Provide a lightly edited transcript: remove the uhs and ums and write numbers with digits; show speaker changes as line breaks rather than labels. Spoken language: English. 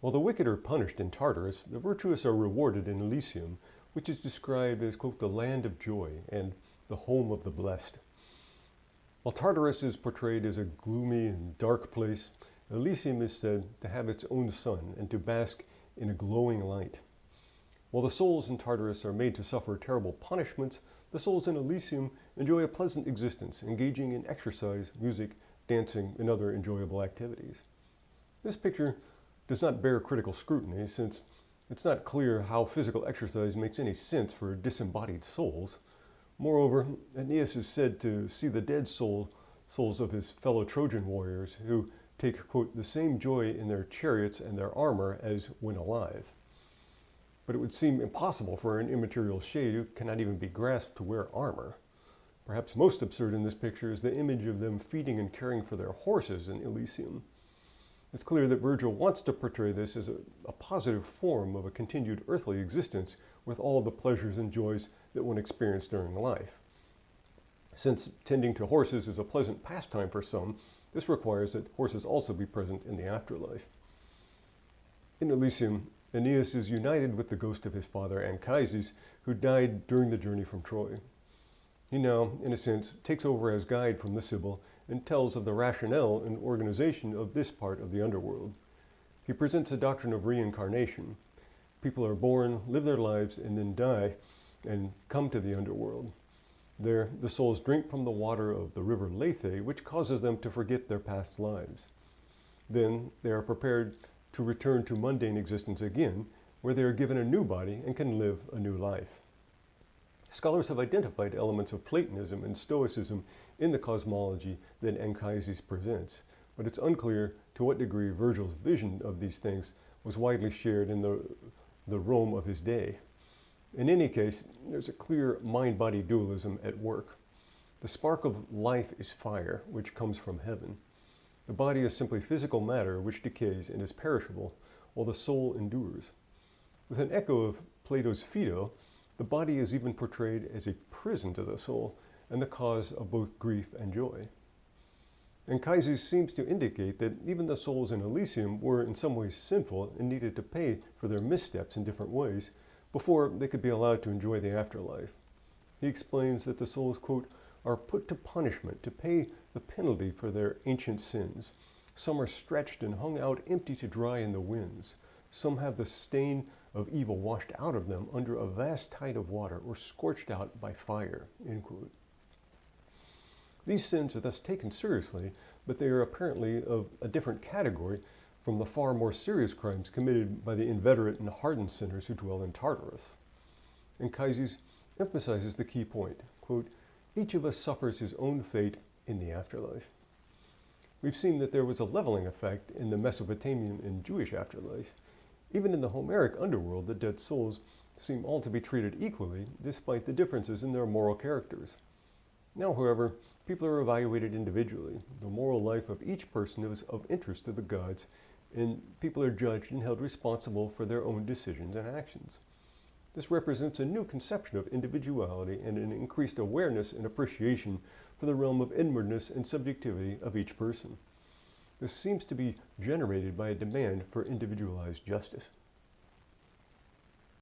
While the wicked are punished in Tartarus, the virtuous are rewarded in Elysium, which is described as, quote, the land of joy and the home of the blessed. While Tartarus is portrayed as a gloomy and dark place, Elysium is said to have its own sun and to bask in a glowing light. While the souls in Tartarus are made to suffer terrible punishments, the souls in Elysium enjoy a pleasant existence, engaging in exercise, music, dancing, and other enjoyable activities. This picture does not bear critical scrutiny, since it's not clear how physical exercise makes any sense for disembodied souls. Moreover, Aeneas is said to see the dead souls of his fellow Trojan warriors who take, quote, the same joy in their chariots and their armor as when alive. But it would seem impossible for an immaterial shade who cannot even be grasped to wear armor. Perhaps most absurd in this picture is the image of them feeding and caring for their horses in Elysium. It's clear that Virgil wants to portray this as a positive form of a continued earthly existence with all the pleasures and joys that one experienced during life. Since tending to horses is a pleasant pastime for some, this requires that horses also be present in the afterlife. In Elysium, Aeneas is united with the ghost of his father Anchises, who died during the journey from Troy. He now, in a sense, takes over as guide from the Sibyl and tells of the rationale and organization of this part of the underworld. He presents a doctrine of reincarnation. People are born, live their lives, and then die and come to the underworld. There, the souls drink from the water of the river Lethe, which causes them to forget their past lives. Then they are prepared to return to mundane existence again, where they are given a new body and can live a new life. Scholars have identified elements of Platonism and Stoicism in the cosmology that Anchises presents, but it's unclear to what degree Virgil's vision of these things was widely shared in the Rome of his day. In any case, there's a clear mind-body dualism at work. The spark of life is fire, which comes from heaven. The body is simply physical matter which decays and is perishable, while the soul endures. With an echo of Plato's Phaedo, the body is even portrayed as a prison to the soul and the cause of both grief and joy. Anchises seems to indicate that even the souls in Elysium were in some ways sinful and needed to pay for their missteps in different ways before they could be allowed to enjoy the afterlife. He explains that the souls, quote, are put to punishment to pay the penalty for their ancient sins. Some are stretched and hung out empty to dry in the winds. Some have the stain of evil washed out of them under a vast tide of water or scorched out by fire, end quote. These sins are thus taken seriously, but they are apparently of a different category from the far more serious crimes committed by the inveterate and hardened sinners who dwell in Tartarus. Anchises emphasizes the key point, quote, each of us suffers his own fate in the afterlife. We've seen that there was a leveling effect in the Mesopotamian and Jewish afterlife. Even in the Homeric underworld, the dead souls seem all to be treated equally, despite the differences in their moral characters. Now, however, people are evaluated individually. The moral life of each person is of interest to the gods, and people are judged and held responsible for their own decisions and actions. This represents a new conception of individuality and an increased awareness and appreciation for the realm of inwardness and subjectivity of each person. This seems to be generated by a demand for individualized justice.